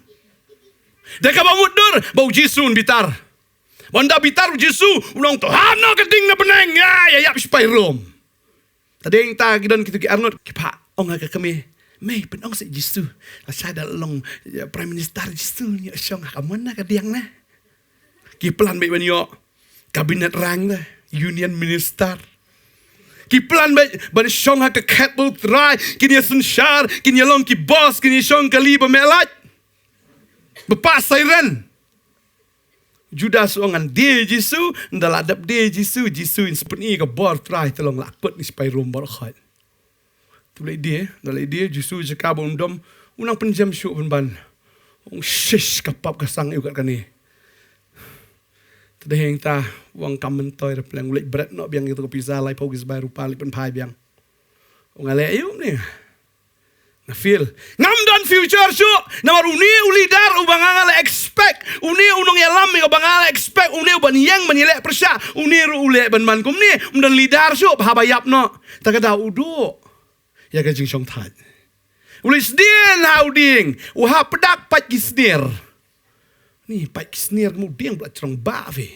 Deka bamudur bau Jisu bitar. Wanda bitar Jisu ulong Tuhan no keding na benang ya spai rom. Tadi yang ta gidan kita ki Arnold ki pak ong ka kami mai pen ong se Jisu. La sada long prime minister Jisu ni syong ka mana ka diang na. Ki plan baik banyo kabinet rang na union minister. Ki plan baik ban syong ka cattle try kini sun shar kini long ki boss kini syong ka liba melat. Bepa siren. Judas ongan dia Jisu, ndaladap dia Jisu in seperti ke bor try tolong lakpet ni supaya rom barakat. Tulai dia Jisu jaka bondom unang penjam syuk ban. Ong shish kapap kasang eu kat kani. Tadi yang ta wang kamentoi replang ulik berat no biang itu ke pizza lai pogis bai rupa li pen pai biang. Ong ale eu ni. Na feel ngam dan future syuk namar uni ulidar ubang expect uni unong yalam mi ubang expect uni uban yang menilek persya uni ru ule ban man kum ni umdan lidar syuk habayap no takada udu ya ka jing syong that ulis dien hauding uha pedak pat kisnir ni pat kisnir kemudian plat cerong ba ve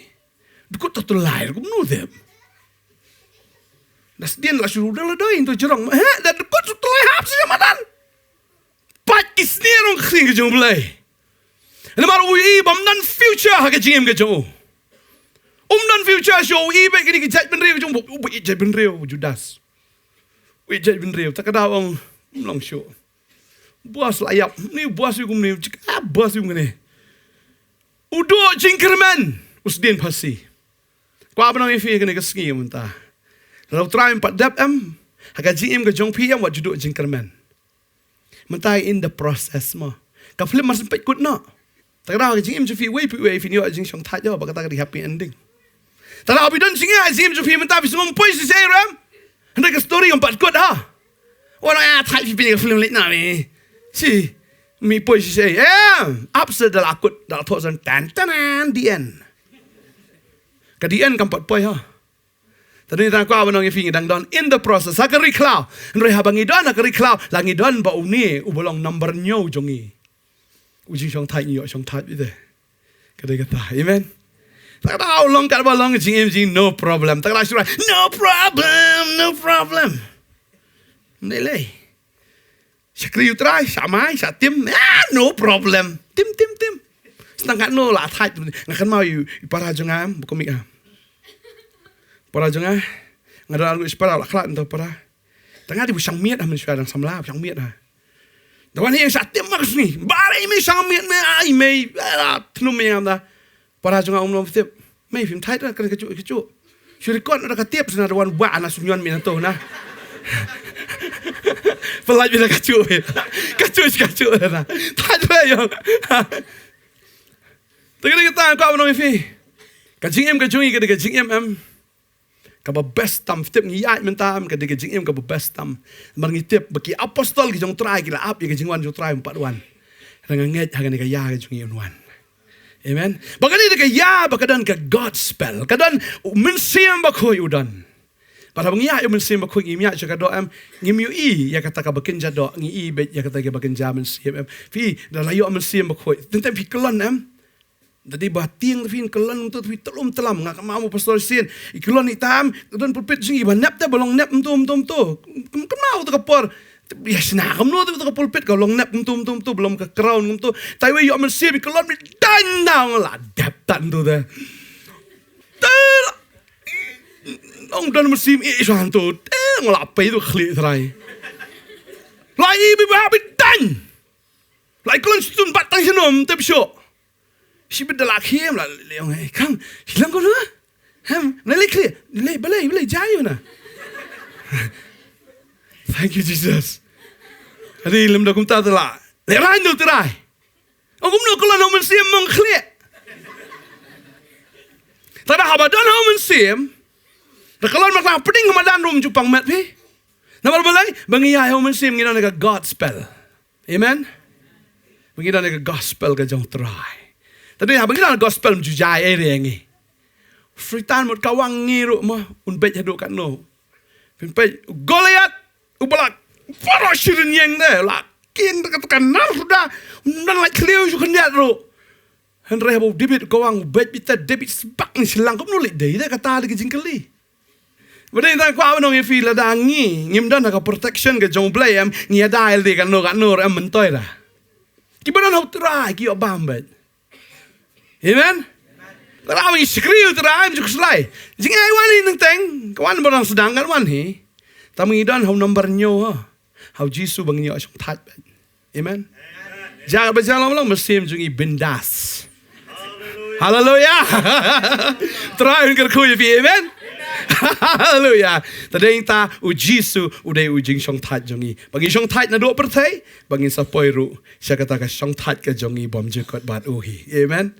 dukut totul lair kum nu dem das dien la suruh dah doin tu cerong dan dukut totul lair hap saja madan pat kisnir ong khring ke jong belai. Namar ui bam dan future ha ke jingem ke jong. Dan future show i be kini ke jat ben reu jong bu jat ben reu Judas. Ui jat ben reu tak ada ong long show. Buas layap ni buas yu kum ni buas yu ngene. Udo jingkerman usdien pasi. Kwa abang ifi kene ke ski mentah. Lalu try 4 dap am ha ke jingem ke jong piam wat judo jingkerman. Mentai in the process mo. Ka film mas sempat kut no. Tak ada ke jing im jufi wei fi ni jing syong that jo ba kata di happy ending. Tak ada abidon singa jing jufi mentai fi ngom poi si seram. Hendak ke story om pat kut ha. Wana ya that fi ke film lit na ni. Si mi poi si say upset dal akut dal thosan tan the end. Ka the end kam pat poi ha. Tadi tak kau abang ngi dang don in the process. Sakari klau, nrei habangi don sakari klau, langi don ba uni ubolong number nyo jongi. Ujing syong tai nyo syong tai itu. Kata, amen. Tak tahu long kat balong jing no problem. Tak tahu surah no problem. Nilai. Sakri utrai samai satim no problem. Tim. Setengah no lah tai. Ngakan mau you para jongam bukomik ah. Para jengah ngada algo ispara la klat ento para tengah di busang miet amen suara samla busang miet ha dawan yang satim max ni bare mi sang miet me ai me tnu me anda para jengah umnom tip me film thai da kan kecu syuri kon ada ketiap sana dawan ba ana sunyon mi nanto na pelaj bila kecu na thai da yo tengah kita ko abno fi kajing em kajungi ke kajing em kaba best tam tip ngi ai mentam ka de jing em kaba best tam mar ngi tip baki apostol ki jong try ki la ap ki jing wan jong try 4 wan ranga nget hagan ka ya ka jong wan amen bagani de ka ya bakadan ka god spell kadan men siam ba khoi udan Pada mengia yo mensim bakui ngimia jaka do am ngimiu I ya kata ka bakenja do ngi I bet ya kata ka bakenja mensim am fi da layo mensim bakui tentang fi kelon am tadi bating fi kelon tu fi telum telam ngak mau pastor sin kelon ni tam don pulpit singi ba nap ta bolong nap tum mau tu kapor ya sina kam no tu pulpit ka long nap tum belum ke crown tu tai we yo mensim kelon mi dan nang la dap tan tu da ông đơn một sim ý soạn tổ ông lạp bấy tôi khỉ thay lại bị bà bị đánh lại con xuân bắt tăng chân ôm tiếp số chỉ biết là khiêm là ông ấy không chỉ làm con nữa ham lấy khỉ lấy trái rồi nè thank you Jesus đi làm được chúng ta là để lại được tới đây ông cũng được con lần ông mình sim mong khỉแต่ถ้าหากว่าด้านเขามันเสียมแต่kalau nak lang peding kemadan rum jupang mat pi nama balai bangi aiเขามันเสียมngi na ka gospel amen bangi na ka gospel ka jong try tadi ha bangi na gospel ju jai ere ngi fritan mot kawang ngi ru ma un bet hadu kan no pin pe Goliath ubalak faro shirin yang de la kin kan nar sudah nan lai clear ju kan ya ru Henry habau David kawang bet bita David sebak ni Shillong kau nulik deh dah kata lagi jingkeli. Benda yang kau awak nongi feel ada angi ngimdan nak protection ke jong play am ngi ada el kan no am mentoy dah. Kibanan hau try ki obam bet. Amen. Kalau awak skriu try macam selai. Jingai wan ni teng kawan barang sedang kan wan hi. Tamu idan hau number nyo ha. Hau Jisu bang nyo asong tat bet. Amen. Jangan berjalan malam mesim jungi bindas. Hallelujah. Try untuk kuy fi amen. Hallelujah. Tadi kita ujisu udai ujing song tat jongi. Bagi song tat na dua pertai, bagi sapoi ru. Saya kata ka song tat ke jongi bom jekot bat uhi. Amen.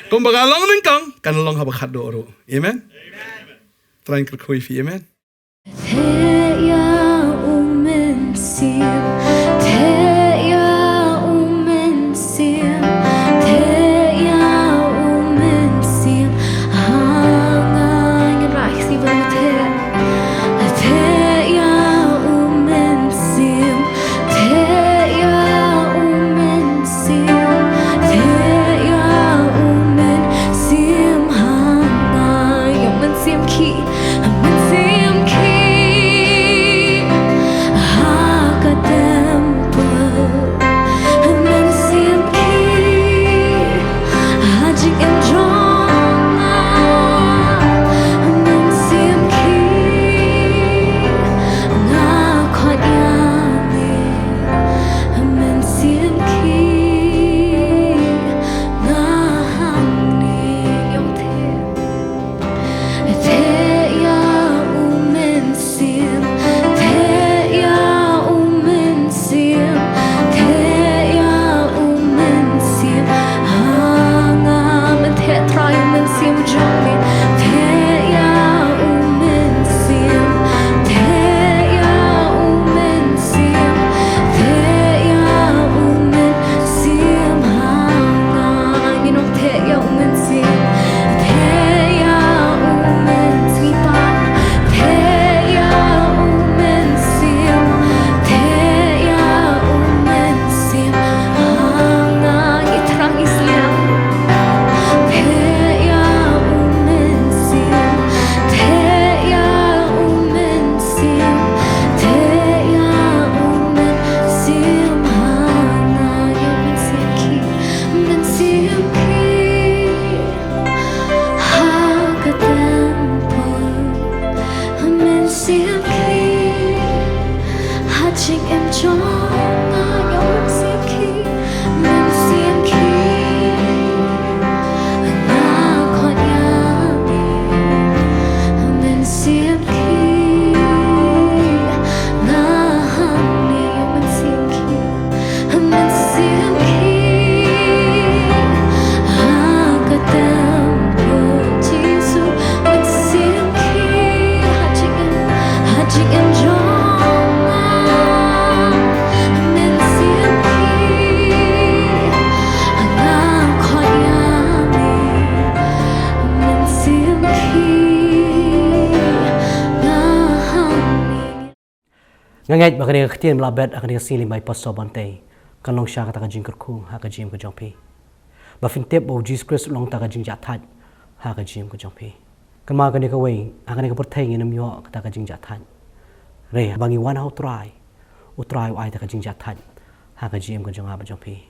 Kau bagalong nengkong, kan long haba khat do ru. Amen. Try untuk kuy fi amen. Ngangai bakani khtian blabet akani silim by paso Bantei kan long sha kata jing kerku ha ka jim ko jongpi ba fin tep bo Jesus Christ long ta ka jing ja that ha ka jim ko jongpi kan ma kani ka wei akani ka perthai nginam yo kata ka jing ja that re bangi wan how try ai ta ka jing ja that ha ka jim ko jong ha ba jongpi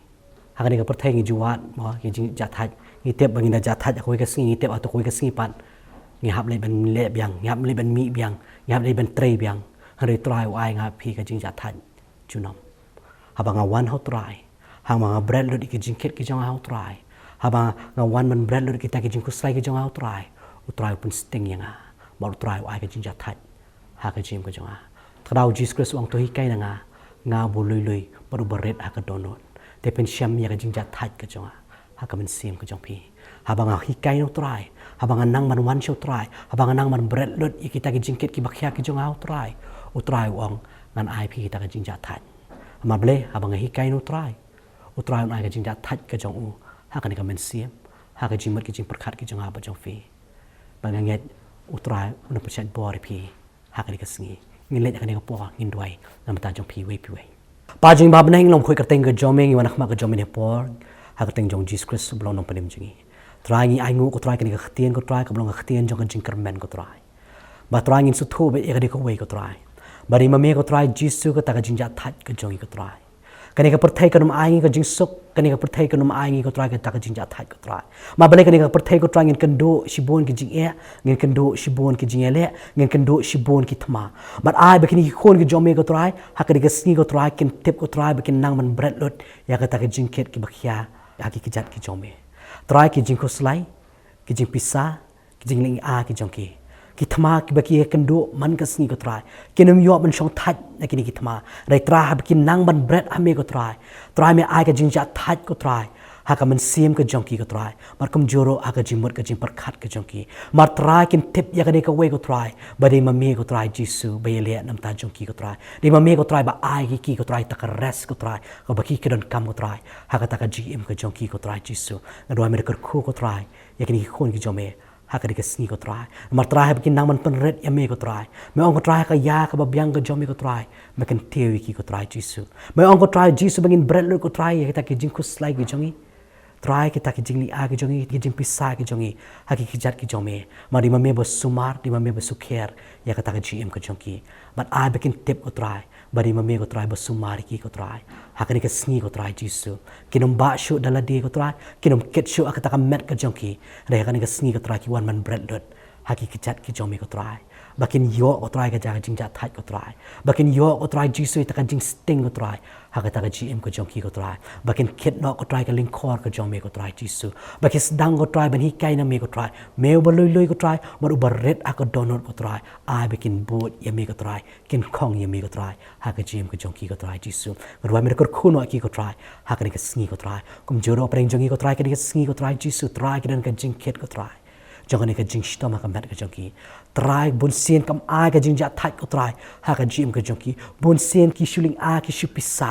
akani ka perthai ngi juwat mo ki jing ja that ngi tep bangi na ja that ko ka singi tep ato ko ka singi pan ngi hab le ban le byang ngi hab le ban mi byang ngi hab le ban trei byang hari try ai nga pi ka jing ja that chunom habang wan how try hang mga bread lod ki jing ket ki jong how try habang wan man bread lod kita ki jing kuslai ki jong how try utry pun sting yang ba utry ai ka jing ja that ha ka jim ko jong tadau Jesus Christ wang to hi kai na nga bo lui baru beret ha ka donot te pen syam ya ka jing ja that ka jong ha ka men sim ko jong pi habang hi kai no try habang nang man wan show try habang nang man bread lod kita ki jing ket ki bakhya ki jong how try utry wang ngan ai pi kita ka jing ja that ma ble habang hi kai no try utry ai ka jing ja that ka jong u ha ka ni ka men sim ha ka jing mat ki jing perkhat ki jong ha ba jong fi bang nget utry un percent bor pi ha ka ni ka sngi ngin le ka ni ka po ngin duai nam ta jong pi we pa jing ba bnang lom khoi ka teng ka jomeng i wan khma ka jomin he por ha ka teng jong Jesus Christ blon nom panim jingi try ngi ai ngu ko try ka ni ka htien ko try ka blong ka htien jong ka jing kermen ko try ba try ngin su thu be e ka ni ka we ko try bari ma me ko try Jesus ko ta ka jing ja that ka jong ko try kani ka perthai ka num ai ka jing suk kani ka perthai ka num ai ko try ka ta ka jing ja that ko try ma bale kani ka perthai ko try ngin kendo shibon ki jing e ngin kendo shibon ki jing ele ngin kendo shibon ki thma but ai ba kani ki khon ki jome ko try ha kani ka sni ko try kin tip ko try ba kin nang man bread lot ya ka ta ka jing ket ki bakhya ya ki jat ki jome try ki jing ko slai ki jing pisa ki jing ling a ki jong ki thma ki baki kendo man ka sni ko try kinum yo man shong that na kini ki thma rai tra ha ki nang ban bread ame ko try me ai ka jing ja that ko try ha ka man sim ka jong ki ko try mar kum joro ha ka jing mot ka jing perkhat ka jong ki mar try kin tip ya ka ne ka we ko try ba de ma me ko try jisu ba ye le nam ta jong ki ko try de ma me ko try ba ai ki ko try ta ka rest ko try ko ba ki don kam ko try ha ka ta ka gm ka jong ki ko try jisu na do me ka khu ko try ya kini khon ki jome ha ka sni ko try mar try ha kin nang man pen red ya me ko try me ong ko try ka ya ka ba byang ka jome ko try me kan tewi ki ko try jisu me ong ko try jisu bangin bread lo ko try ya ta ki jing ko slai ki jongi try kita ki jing li a ki jongi ki jing pisa ki jongi ha ki jat ki jome ma di ma me bo sumar di ma me bo sukher ya ka ta ki gm ko jongi but I bakin tip ko try bari ma me ko try bo sumar ki ko try ha ka ni ka sni ko try jisu kinom ba shu dala di ko try kinom ket shu akata ka met ka jongi re ka ni ka sni ko try ki wan man bread dot ha ki jat ki jome ko try bakin yo ko try ka ja jing ja that ko try bakin yo ko try jisu ta ka jing sting ko try ha ka ta ka gm ko jong ki ko try bakin kit no ko try ka link khor ko jong me ko try jisu bakin dang ko try ban hi kai na me ko try me ba loi ko try mar u red a ko donor ko try ai bakin boot ya me ko try kin khong ya me ko try ha ka gm ko jong ki ko try jisu ro me ko khuno ki ko try ha ka ni ka sngi ko try kum joro preng jong ki ko try ka ni ka sngi ko try jisu try ka dan ka jing kit ko try jong ni ka jing stoma ka met ka jong ki try bun sien kam ai ka jing ja that ko try ha ka jim ka jong ki bun sien ki shuling a ki shu pisa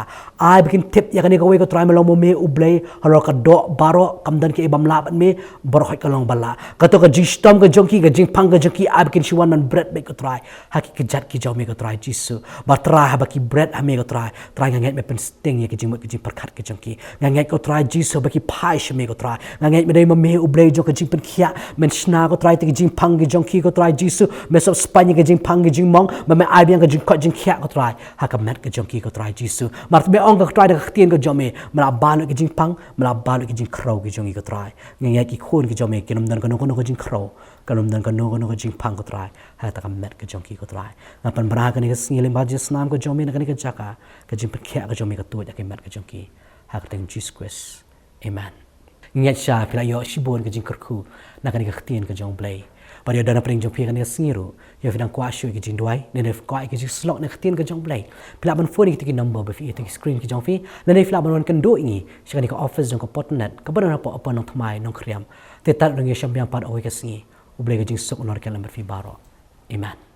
ai bikin tip ya ka ni ka we ko try me lo mo me ublei haro ka do baro kam dan ki ibam la ban me baro khoi ka long bala ka to ka jing stom ka jong ki ka jing pang ka jong ki ai bikin shuan man bread me ko try ha ki jat ki jong me ko try jisu ba try ha ba ki bread ha me ko try nganget me pen sting ya ki jing mo ki jing perkhat ka jong ki nganget ko try jisu ba ki pai she me ko try nganget me dai mo me ublei jo ka jing pen khia men shna ko try ti ki jing pang ki jong ki ko try jisu mesop spanya ke jing pang ke jing mong me ai biang ke jing ko jing khia ko try ha ka met ke jong ki ko try jisu mar me ong ka try de tien ko jome mala balu ke jing pang mala balu ke jing crow ke jong ki ko try ngai ki khon ke jome ke nom dan ko no ko jing crow ka nom dan ko no ko jing pang ko try ha ta ka met ke jong ki ko try na pan bra ka ni ke sngile ba jes nam ko jome na ka ni ke jaka ke jing khia ka jome ka tu ja ke met ke jong ki ha ka teng Jesus Christ amen ngai sha pila yo shibon ke jing kerku na ka ni ke tien ke jong blai pada dana pring jong pi kan ya singiru ya fidang kwa shu ki jing duai ne ne kwa ki jing slok ne khtien ka jong blai pila ban phone ki number ba fi ti screen ki jong fi ne ne fila ban kan do ingi shikani ka office jong ka Potternet ka ban apa apa Nongthymmai Nongkhryiem te tat rong ye shambyang pat oi ka singi ublai ka jing sok nor kan lamber fi baro amen